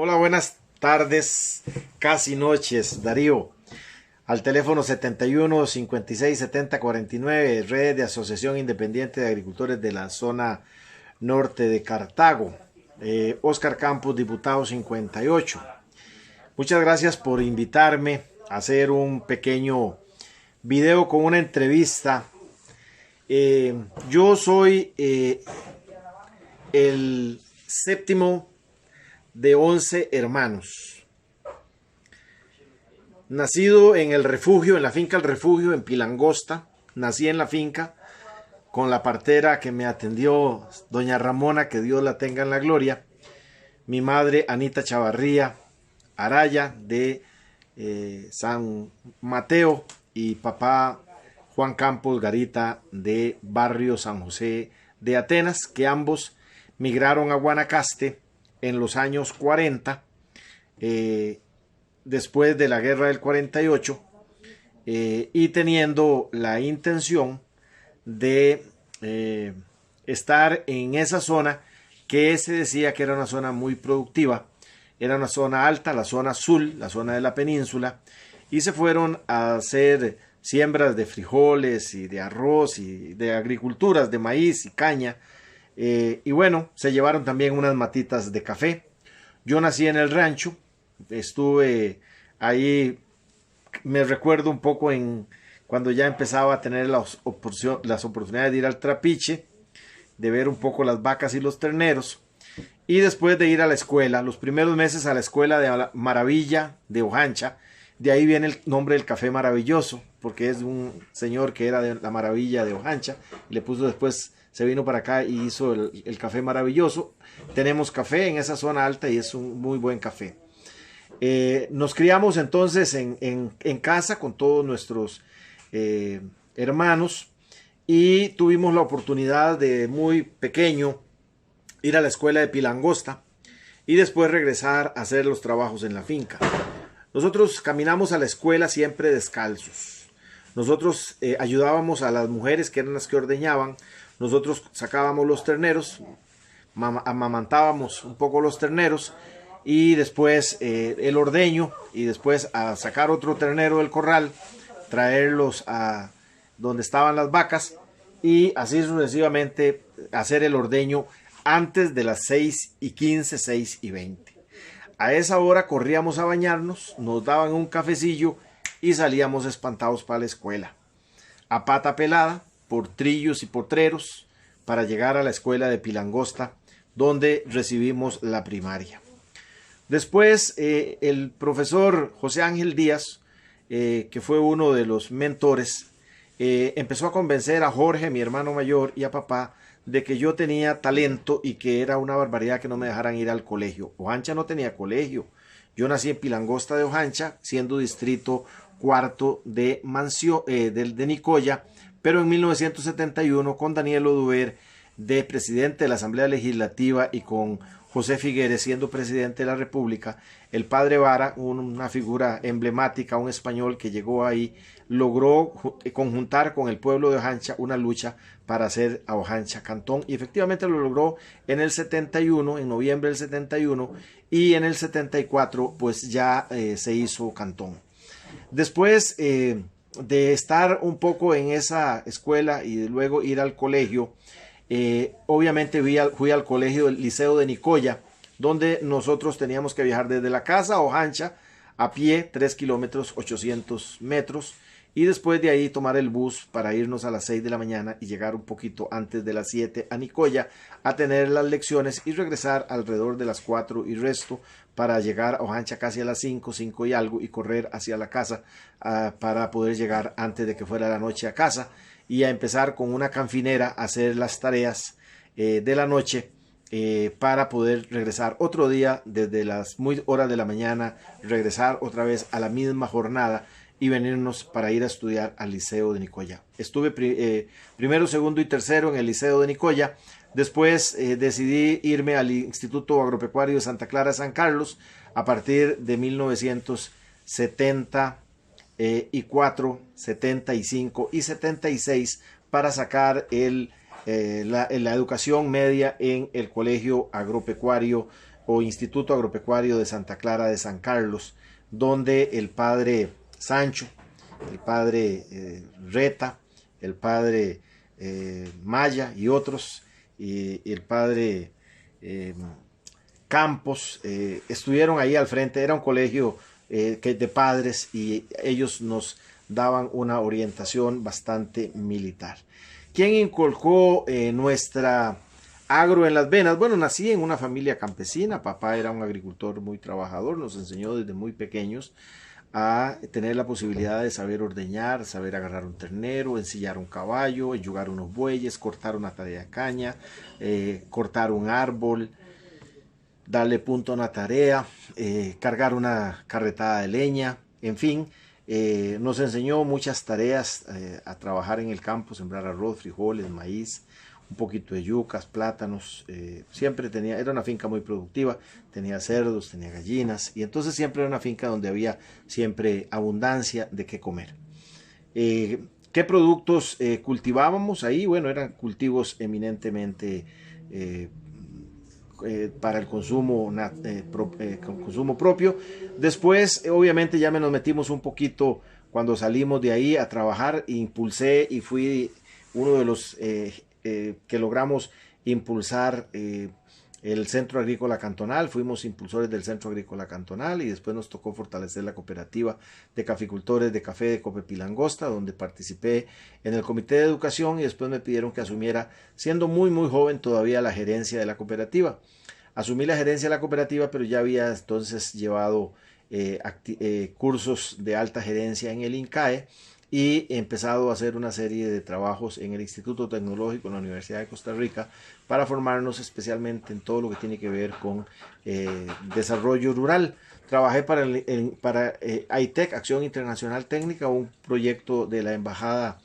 Hola, buenas tardes, casi noches, Darío. Al teléfono 71 56 70 49, red de Asociación Independiente de Agricultores de la zona norte de Cartago. Oscar Campos, diputado 58. Muchas gracias por invitarme a hacer un pequeño video con una entrevista. Yo soy el séptimo de 11 hermanos. Nacido en el refugio, en la finca El Refugio, en Pilangosta. Nací en la finca con la partera que me atendió, doña Ramona, que Dios la tenga en la gloria. Mi madre, Anita Chavarría Araya, de San Mateo, y papá, Juan Campos Garita, de Barrio San José de Atenas, que ambos migraron a Guanacaste en los años 40, después de la guerra del 48, y teniendo la intención de estar en esa zona que se decía que era una zona muy productiva, era una zona alta, la zona azul, la zona de la península, y se fueron a hacer siembras de frijoles y de arroz y de agriculturas de maíz y caña. Y bueno, se llevaron también unas matitas de café. Yo nací en el rancho, estuve ahí, me recuerdo un poco cuando ya empezaba a tener las oportunidades de ir al trapiche, de ver un poco las vacas y los terneros, y después de ir a la escuela, los primeros meses a la escuela de Maravilla de Ojancha. De ahí viene el nombre del café maravilloso, porque es un señor que era de la Maravilla de Ojancha, le puso después, se vino para acá y hizo el café maravilloso. Tenemos café en esa zona alta y es un muy buen café. Nos criamos entonces en casa con todos nuestros hermanos, y tuvimos la oportunidad de muy pequeño ir a la escuela de Pilangosta y después regresar a hacer los trabajos en la finca. Nosotros caminamos a la escuela siempre descalzos. Nosotros ayudábamos a las mujeres, que eran las que ordeñaban. Nosotros sacábamos los terneros, amamantábamos un poco los terneros, y después el ordeño, y después a sacar otro ternero del corral, traerlos a donde estaban las vacas, y así sucesivamente hacer el ordeño antes de las 6:15, 6:20. A esa hora corríamos a bañarnos, nos daban un cafecillo y salíamos espantados para la escuela, a pata pelada, por trillos y potreros, para llegar a la escuela de Pilangosta, donde recibimos la primaria. Después el profesor José Ángel Díaz, que fue uno de los mentores, empezó a convencer a Jorge, mi hermano mayor, y a papá de que yo tenía talento y que era una barbaridad que no me dejaran ir al colegio. Ojancha no tenía colegio. Yo nací en Pilangosta de Ojancha, siendo distrito cuarto de Nicoya, pero en 1971, con Daniel Oduber de presidente de la Asamblea Legislativa y con José Figueres siendo presidente de la República, el padre Vara, una figura emblemática, un español que llegó ahí, logró conjuntar con el pueblo de Ojancha una lucha para hacer a Ojancha cantón, y efectivamente lo logró en el 71, en noviembre del 71, y en el 74 pues ya se hizo cantón. Después de estar un poco en esa escuela y de luego ir al colegio, obviamente fui al colegio del Liceo de Nicoya, donde nosotros teníamos que viajar desde la casa a Ojancha a pie 3 kilómetros 800 metros, y después de ahí tomar el bus para irnos a las 6 de la mañana y llegar un poquito antes de las 7 a Nicoya a tener las lecciones y regresar alrededor de las 4 y resto para llegar a Ojancha casi a las 5 y algo, y correr hacia la casa para poder llegar antes de que fuera la noche a casa y a empezar con una canfinera a hacer las tareas de la noche, para poder regresar otro día desde las muy horas de la mañana, regresar otra vez a la misma jornada y venirnos para ir a estudiar al Liceo de Nicoya. Estuve primero, segundo y tercero en el Liceo de Nicoya. Después decidí irme al Instituto Agropecuario de Santa Clara San Carlos a partir de 1974, 75 y 76 para sacar la educación media en el Colegio Agropecuario o Instituto Agropecuario de Santa Clara de San Carlos, donde el padre Sancho, el padre Reta, el padre Maya y otros, y el padre Campos, estuvieron ahí al frente. Era un colegio de padres y ellos nos daban una orientación bastante militar. ¿Quién inculcó nuestra agro en las venas? Bueno, nací en una familia campesina, papá era un agricultor muy trabajador, nos enseñó desde muy pequeños a tener la posibilidad de saber ordeñar, saber agarrar un ternero, ensillar un caballo, enyugar unos bueyes, cortar una tarea de caña, cortar un árbol, darle punto a una tarea, cargar una carretada de leña, en fin, nos enseñó muchas tareas a trabajar en el campo, sembrar arroz, frijoles, maíz, un poquito de yucas, plátanos, siempre era una finca muy productiva, tenía cerdos, tenía gallinas, y entonces siempre era una finca donde había siempre abundancia de qué comer. ¿Qué productos cultivábamos ahí? Bueno, eran cultivos eminentemente para el consumo, consumo propio. Después, obviamente, ya nos metimos un poquito cuando salimos de ahí a trabajar, impulsé y fui uno de los que logramos impulsar el Centro Agrícola Cantonal. Fuimos impulsores del Centro Agrícola Cantonal y después nos tocó fortalecer la cooperativa de caficultores de café de Cope Pilangosta, donde participé en el comité de educación y después me pidieron que asumiera, siendo muy joven todavía, la gerencia de la cooperativa. Asumí la gerencia de la cooperativa, pero ya había entonces llevado cursos de alta gerencia en el INCAE y he empezado a hacer una serie de trabajos en el Instituto Tecnológico en la Universidad de Costa Rica para formarnos especialmente en todo lo que tiene que ver con desarrollo rural. Trabajé para AITEC, Acción Internacional Técnica, un proyecto de la Embajada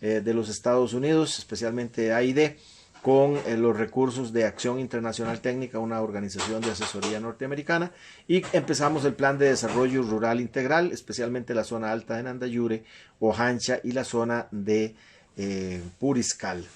de los Estados Unidos, especialmente AID, con los recursos de Acción Internacional Técnica, una organización de asesoría norteamericana, y empezamos el plan de desarrollo rural integral, especialmente la zona alta de Nandayure, Ojancha y la zona de Puriscal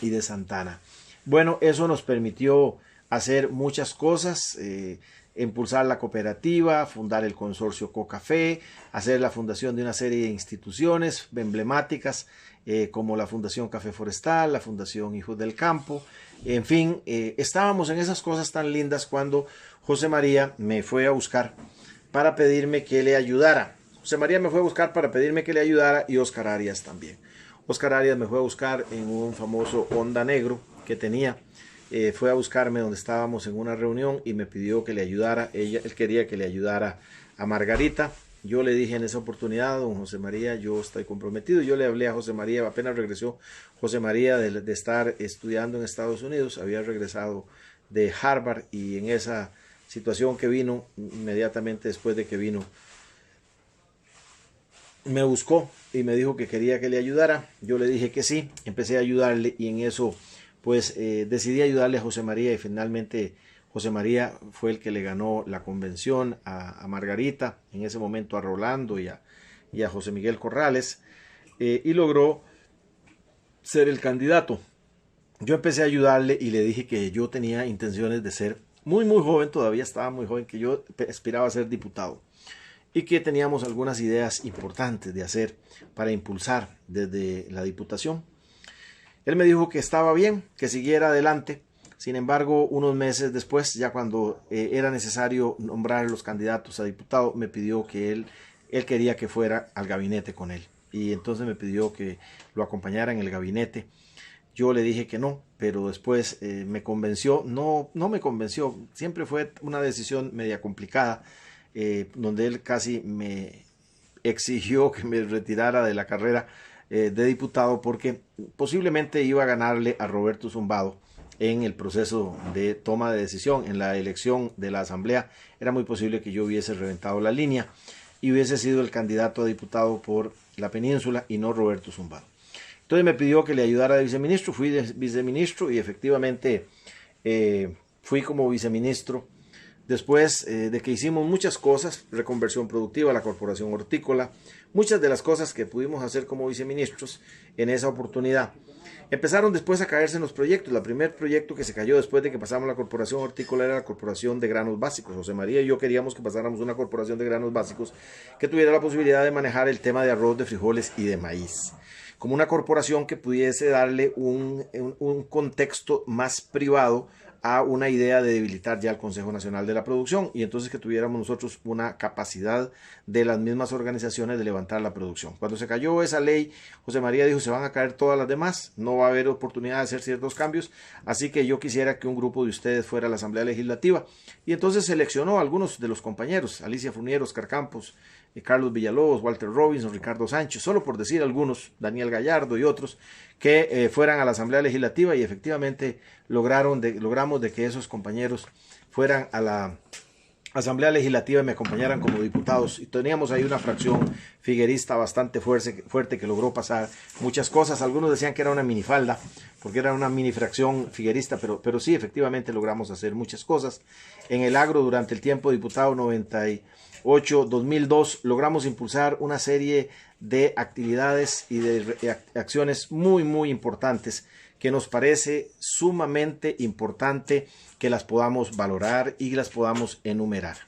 y de Santana. Bueno, eso nos permitió hacer muchas cosas, impulsar la cooperativa, fundar el consorcio COCAFE, hacer la fundación de una serie de instituciones emblemáticas como la Fundación Café Forestal, la Fundación Hijos del Campo, en fin, estábamos en esas cosas tan lindas cuando José María me fue a buscar para pedirme que le ayudara. José María me fue a buscar para pedirme que le ayudara y Oscar Arias también. Oscar Arias me fue a buscar en un famoso Honda negro que tenía. Fue a buscarme donde estábamos en una reunión y me pidió que le ayudara. Él quería que le ayudara a Margarita. Yo le dije en esa oportunidad: don José María, yo estoy comprometido. Yo le hablé a José María, apenas regresó José María de estar estudiando en Estados Unidos, había regresado de Harvard y en esa situación que vino, inmediatamente después de que vino, me buscó y me dijo que quería que le ayudara. Yo le dije que sí, empecé a ayudarle y en eso pues decidí ayudarle a José María y finalmente José María fue el que le ganó la convención a Margarita, en ese momento a Rolando y a José Miguel Corrales, y logró ser el candidato. Yo empecé a ayudarle y le dije que yo tenía intenciones de ser muy joven, todavía estaba muy joven, que yo aspiraba a ser diputado y que teníamos algunas ideas importantes de hacer para impulsar desde la diputación. Él me dijo que estaba bien, que siguiera adelante. Sin embargo, unos meses después, ya cuando era necesario nombrar los candidatos a diputado, me pidió que él quería que fuera al gabinete con él. Y entonces me pidió que lo acompañara en el gabinete. Yo le dije que no, pero después me convenció. No me convenció, siempre fue una decisión media complicada, donde él casi me exigió que me retirara de la carrera de diputado porque posiblemente iba a ganarle a Roberto Zumbado en el proceso de toma de decisión. En la elección de la asamblea era muy posible que yo hubiese reventado la línea y hubiese sido el candidato a diputado por la península y no Roberto Zumbado. Entonces me pidió que le ayudara de viceministro, fui de viceministro y efectivamente fui como viceministro. Después de que hicimos muchas cosas, reconversión productiva, la corporación hortícola, muchas de las cosas que pudimos hacer como viceministros en esa oportunidad. Empezaron después a caerse en los proyectos. El primer proyecto que se cayó después de que pasamos la Corporación Hortícola era la Corporación de Granos Básicos. José María y yo queríamos que pasáramos una Corporación de Granos Básicos que tuviera la posibilidad de manejar el tema de arroz, de frijoles y de maíz, como una corporación que pudiese darle un contexto más privado a una idea de debilitar ya el Consejo Nacional de la Producción, y entonces que tuviéramos nosotros una capacidad de las mismas organizaciones de levantar la producción. Cuando se cayó esa ley, José María dijo: se van a caer todas las demás, no va a haber oportunidad de hacer ciertos cambios, así que yo quisiera que un grupo de ustedes fuera a la Asamblea Legislativa. Y entonces seleccionó a algunos de los compañeros: Alicia Fournier, Oscar Campos, Carlos Villalobos, Walter Robinson, Ricardo Sánchez, solo por decir algunos, Daniel Gallardo y otros, que fueran a la Asamblea Legislativa, y efectivamente logramos de que esos compañeros fueran a la Asamblea Legislativa y me acompañaran como diputados. Y teníamos ahí una fracción figuerista bastante fuerte que logró pasar muchas cosas. Algunos decían que era una minifalda, porque era una mini fracción figuerista, pero sí, efectivamente logramos hacer muchas cosas. En el agro, durante el tiempo diputado 98-2002, logramos impulsar una serie de actividades y de acciones muy importantes que nos parece sumamente importante que las podamos valorar y las podamos enumerar.